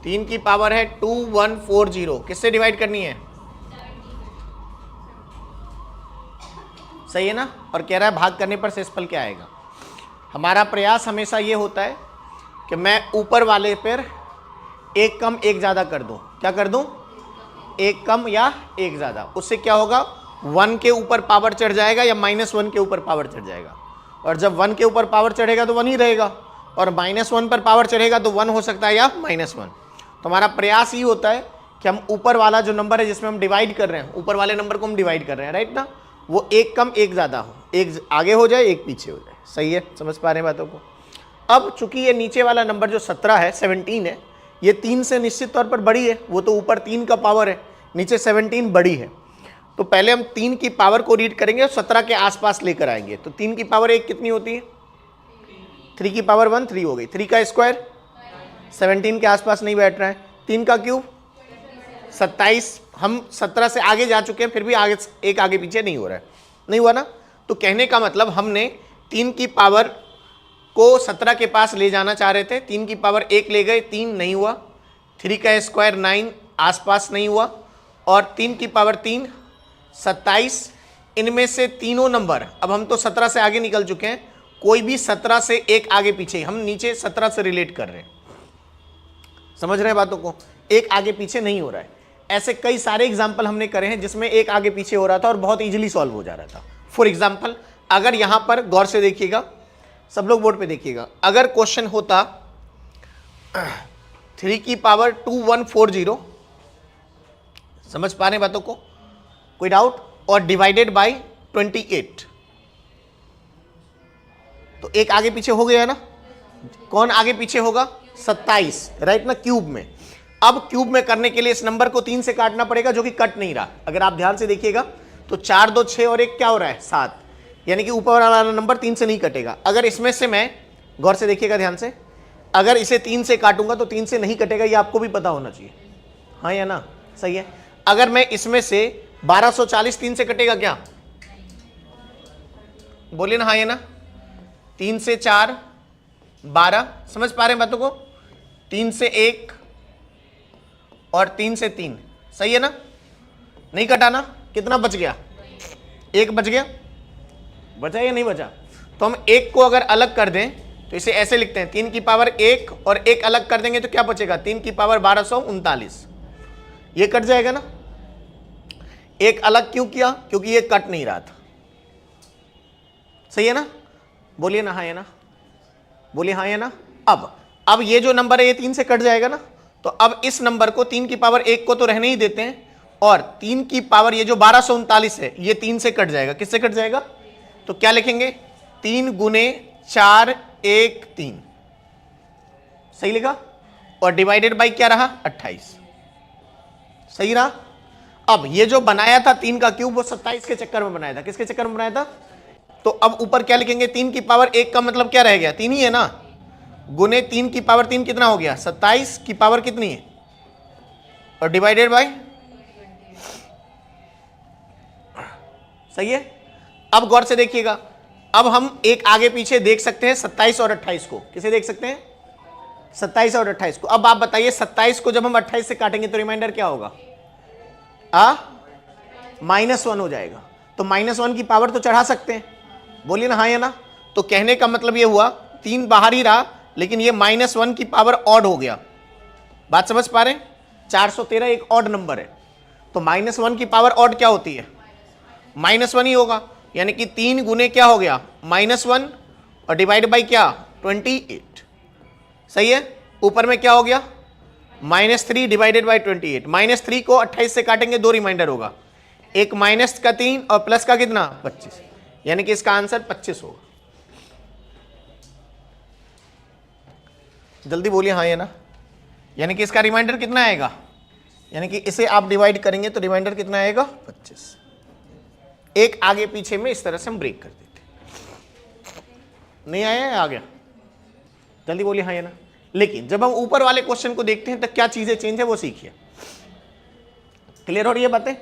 3 की पावर है 2140, किससे डिवाइड करनी है? सही है ना। और कह रहा है भाग करने पर शेषफल क्या आएगा। हमारा प्रयास हमेशा ये होता है कि मैं ऊपर वाले पर एक कम एक ज़्यादा कर दूं। क्या कर दूं? एक कम या एक ज़्यादा। उससे क्या होगा, 1 के ऊपर पावर चढ़ जाएगा या -1 के ऊपर पावर चढ़ जाएगा। और जब 1 के ऊपर पावर चढ़ेगा तो 1 ही रहेगा, और -1 पर पावर चढ़ेगा तो 1 हो सकता है या -1। तो हमारा प्रयास ये होता है कि हम ऊपर वाला जो नंबर है जिसमें हम डिवाइड कर रहे हैं, ऊपर वाले नंबर को हम डिवाइड कर रहे हैं, राइट ना, वो एक कम एक ज़्यादा हो, एक आगे हो जाए एक पीछे हो जाए। सही है, समझ पा रहे हैं बातों को। अब चूंकि ये नीचे वाला नंबर जो 17 है, 17 है, ये 3 से निश्चित तौर पर बड़ी है, वो तो ऊपर 3 का पावर है, नीचे 17 बड़ी है। तो पहले हम 3 की पावर को रीड करेंगे और 17 के आसपास लेकर आएंगे। तो 3 की पावर 1 कितनी होती है? 3 की पावर 1 3 हो गई। 3 का स्क्वायर 17 के आसपास नहीं बैठ रहा है। 3 का क्यूब 27। हम 17 से आगे जा चुके हैं, फिर भी आगे एक आगे पीछे नहीं हो रहा है, नहीं हुआ ना। तो कहने का मतलब हमने 3 की पावर को 17 के पास ले जाना चाह रहे थे, 3 की पावर 1 ले गए, 3 नहीं हुआ। 3 का स्क्वायर 9 आसपास नहीं हुआ, और 3 की पावर 3 27। इनमें से तीनों नंबर, अब हम तो 17 से आगे निकल चुके हैं, कोई भी 17 से एक आगे पीछे, हम नीचे 17 से रिलेट कर रहे हैं। समझ रहे हैं बातों को, एक आगे पीछे नहीं हो रहा है। ऐसे कई सारे एग्जाम्पल हमने करे हैं जिसमें एक आगे पीछे हो रहा था और बहुत इजीली सॉल्व हो जा रहा था। फॉर एग्जाम्पल, अगर यहां पर गौर से देखिएगा, सब लोग बोर्ड पे देखिएगा, अगर क्वेश्चन होता 3 की पावर 2140, समझ पा रहे हैं बातों को, कोई डाउट, और डिवाइडेड बाय 28, तो एक आगे पीछे हो गया ना। कौन आगे पीछे होगा? 27, राइट ना, क्यूब में। अब क्यूब में करने के लिए इस नंबर को 3 से काटना पड़ेगा, जो कि कट नहीं रहा। अगर आप ध्यान से देखिएगा तो 4 2 6 और 1 क्या हो रहा है? 7, यानी कि ऊपर वाला नंबर 3 से नहीं कटेगा। अगर इसमें से मैं, गौर से देखिएगा ध्यान से, अगर इसे 3 से काटूंगा तो 3 से नहीं कटेगा, ये आपको भी पता होना चाहिए, हाँ या ना? सही है। अगर मैं इसमें से 1240 3 से कटेगा क्या? बोलिए ना, हाँ या ना? 3 से 4 12, समझ पा रहे हैं बातों को? 3 से 1 और 3 से 3, सही है ना? नहीं कटाना, कितना बच गया? 1 बच गया, बचा या नहीं बचा? तो हम 1 को अगर अलग कर दें तो इसे ऐसे लिखते हैं, 3 की पावर 1 और 1 अलग कर देंगे तो क्या बचेगा? 3 की पावर 1239, ये कट जाएगा ना। 1 अलग क्यों किया? क्योंकि ये कट नहीं रहा था। सही है ना? बोलिए ना, हाँ या ना? बोलिए हाँ या ना? अब ये जो नंबर है ये 3 से कट जाएगा ना। तो अब इस नंबर को 3 की पावर 1 को तो रहने ही देते हैं, और 3 की पावर ये जो 1239 है ये 3 से कट जाएगा। किससे कट जाएगा? तो क्या लिखेंगे? 3 गुने 4 1 3, सही लिखा, और डिवाइडेड बाई क्या रहा? 28, सही रहा। अब ये जो बनाया था 3 का क्यूब, वो 27 के चक्कर में बनाया था। किसके चक्कर में बनाया था? तो अब ऊपर क्या लिखेंगे? 3 की पावर 1 का मतलब क्या रह गया? 3 ही है ना, गुने 3 की पावर 3 कितना हो गया? 27 की पावर कितनी है? और डिवाइडेड बाय, सही है। अब गौर से देखिएगा, अब हम एक आगे पीछे देख सकते हैं 27 और 28 को। किसे देख सकते हैं? 27 और 28 को। अब आप बताइए 27 को जब हम 28 से काटेंगे तो रिमाइंडर क्या होगा? -1 हो जाएगा। तो -1 की पावर तो चढ़ा सकते हैं, बोलिए ना, हाँ या ना? तो कहने का मतलब ये हुआ 3 बाहर ही रहा, लेकिन ये -1 की पावर ऑड हो गया। बात समझ पा रहे हैं? 413 एक ऑड नंबर है, तो -1 की पावर ऑड क्या होती है? -1 ही होगा, यानी कि 3 गुने क्या हो गया? -1 और डिवाइड बाई क्या? 28, सही है। ऊपर में क्या हो गया? -3 डिवाइडेड बाई 28। -3 को 28 से काटेंगे, 2 रिमाइंडर होगा, एक माइनस का 3 और प्लस का कितना? 25, यानी कि इसका आंसर 25 होगा। जल्दी बोलिए हाँ या ना? यानी कि इसका रिमाइंडर कितना आएगा? यानी कि इसे आप डिवाइड करेंगे तो रिमाइंडर कितना आएगा? 25। एक आगे पीछे में इस तरह से हम ब्रेक कर देते। नहीं आया? आ गया? जल्दी बोलिए हाँ या ना? लेकिन जब हम ऊपर वाले क्वेश्चन को देखते हैं तो क्या चीजें चेंज है वो सीखिए। क्लियर हो रही है बातें?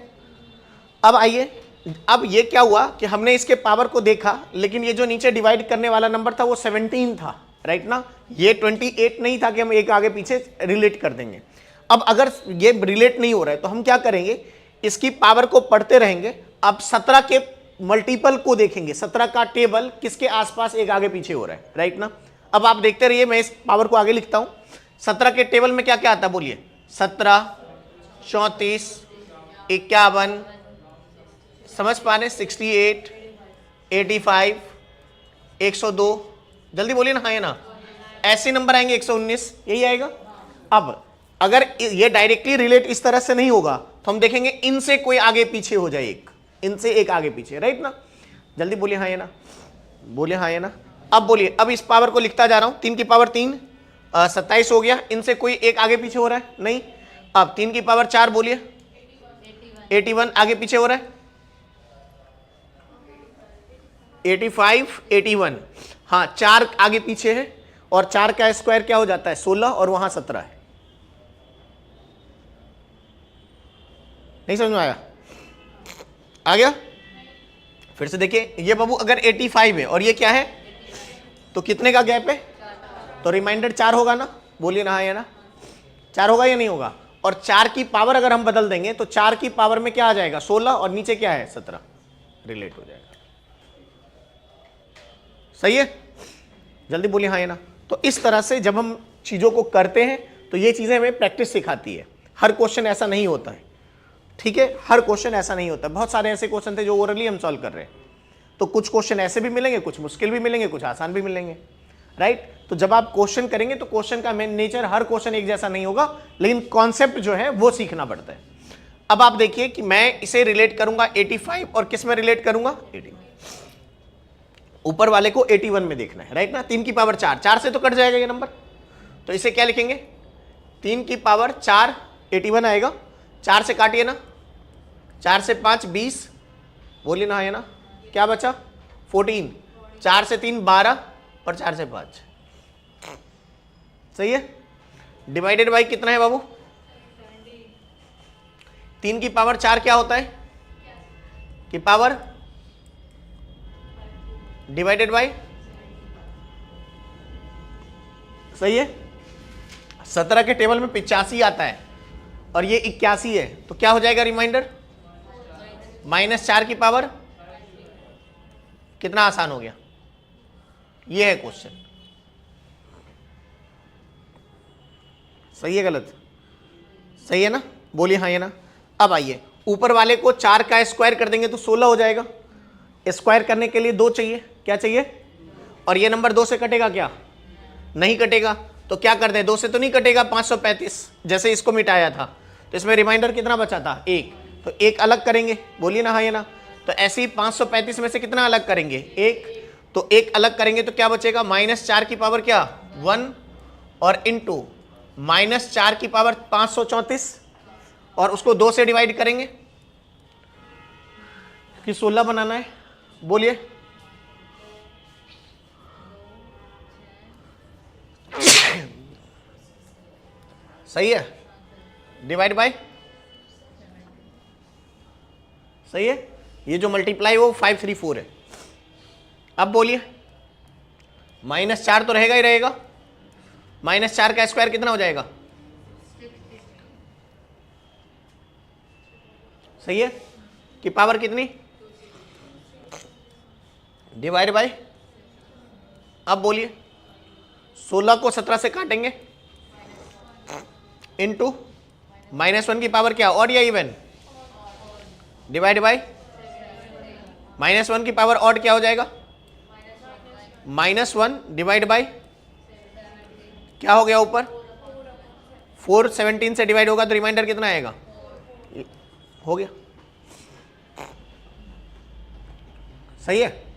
अब आइए, अब ये क्या हुआ कि हमने इसके पावर को देखा, लेकिन ये जो नीचे डिवाइड करने वाला नंबर था वो 17 था, राइट ना। ये 28 नहीं था कि हम एक आगे पीछे रिलेट कर देंगे। अब अगर ये रिलेट नहीं हो रहा है तो हम क्या करेंगे, इसकी पावर को पढ़ते रहेंगे। अब 17 के मल्टीपल को देखेंगे, 17 का टेबल किसके आसपास एक आगे पीछे हो रहा है, राइट ना। अब आप देखते रहिए, मैं इस पावर को आगे लिखता हूं। 17 के टेबल में क्या क्या आता है बोलिए, 17, 34, 51, समझ पा रहे, 68, 85, 102, जल्दी बोलिए ना, हाँ या ना। ऐसे नंबर आएंगे 119, यही आएगा। अब अगर ये डायरेक्टली रिलेट इस तरह से नहीं होगा तो हम देखेंगे इनसे कोई आगे पीछे हो जाए, एक इनसे एक आगे पीछे, राइट ना। जल्दी बोलिए हाँ या ना, बोलिए हाँ या ना। अब बोलिए, अब इस पावर को लिखता जा रहा हूं, 3 की पावर 3, 27 हो गया। इनसे कोई एक आगे पीछे हो रहा है नहीं। अब 3 की पावर 4 बोलिए, 81 आगे पीछे हो रहा है, 85, 81, हाँ 4 आगे पीछे है। और 4 का स्क्वायर क्या हो जाता है, 16, और वहां 17 है। नहीं समझ में आया, आ गया। फिर से देखिए, ये बाबू अगर 85 है और ये क्या है, तो कितने का गैप है, तो रिमाइंडर 4 होगा ना, बोलिए ना हाँ या ना। 4 होगा या नहीं होगा। और 4 की पावर अगर हम बदल देंगे तो 4 की पावर में क्या आ जाएगा, 16, और नीचे क्या है, 17, रिलेट हो जाएगा। सही है, जल्दी बोलिए हाँ या ना। तो इस तरह से जब हम चीजों को करते हैं तो ये चीजें हमें प्रैक्टिस सिखाती है। हर क्वेश्चन ऐसा नहीं होता है, ठीक है, हर क्वेश्चन ऐसा नहीं होता। बहुत सारे ऐसे क्वेश्चन थे जो ओरली हम सॉल्व कर रहे हैं, तो कुछ क्वेश्चन ऐसे भी मिलेंगे, कुछ मुश्किल भी मिलेंगे, कुछ आसान भी मिलेंगे, राइट। तो जब आप क्वेश्चन करेंगे तो क्वेश्चन का मेन नेचर, हर क्वेश्चन एक जैसा नहीं होगा, लेकिन कॉन्सेप्ट जो है वो सीखना पड़ता है। अब आप देखिए कि मैं इसे रिलेट करूंगा 85, और किस में रिलेट करूंगा, 80। ऊपर वाले को 81 में देखना है, राइट ना। 3 की पावर 4, 4 से तो कट जाएगा ये नंबर, तो इसे क्या लिखेंगे, 3 की पावर 4, 81 आएगा। 4 से काटिए ना, 4 से 5, 20, बोलिए ना हाँ या ना। क्या बचा, 14, 4 से 3, 12, और 4 से 5, सही है। डिवाइडेड बाई कितना है बाबू, 3 की पावर 4 क्या होता है, की पावर डिवाइडेड बाई, सही है। 17 के टेबल में 85 आता है और ये 81 है, तो क्या हो जाएगा रिमाइंडर, -4 की पावर, कितना आसान हो गया। ये है क्वेश्चन, सही है गलत, सही है ना, बोलिए हाँ या ना। अब आइए, ऊपर वाले को 4 का स्क्वायर कर देंगे तो 16 हो जाएगा। स्क्वायर करने के लिए 2 चाहिए, क्या चाहिए, और ये नंबर 2 से कटेगा क्या, नहीं कटेगा। तो क्या कर दें, 2 से तो नहीं कटेगा, 535 जैसे इसको मिटाया था, तो इसमें रिमाइंडर कितना बचा था, 1, तो 1 अलग करेंगे, बोलिए ना हाँ या ना। तो ऐसे ही 535 में से कितना अलग करेंगे, 1, तो 1 अलग करेंगे तो क्या बचेगा, -4 की पावर क्या, 1, और इंटू -4 की पावर 534, और उसको 2 से डिवाइड करेंगे कि 16 बनाना है, बोलिए। सही है, डिवाइड बाय, सही है। ये जो मल्टीप्लाई वो 534 है। अब बोलिए, -4 तो रहेगा ही रहेगा, -4 का स्क्वायर कितना हो जाएगा, सही है, कि पावर कितनी, डिवाइड बाय, अब बोलिए 16 को 17 से काटेंगे, इनटू -1 की पावर क्या, ऑड या इवन, डिवाइड बाय, -1 की पावर ऑड क्या हो जाएगा, -1 डिवाइड बाय, क्या हो गया ऊपर, 4 17 से डिवाइड होगा तो रिमाइंडर कितना आएगा, हो गया, सही है।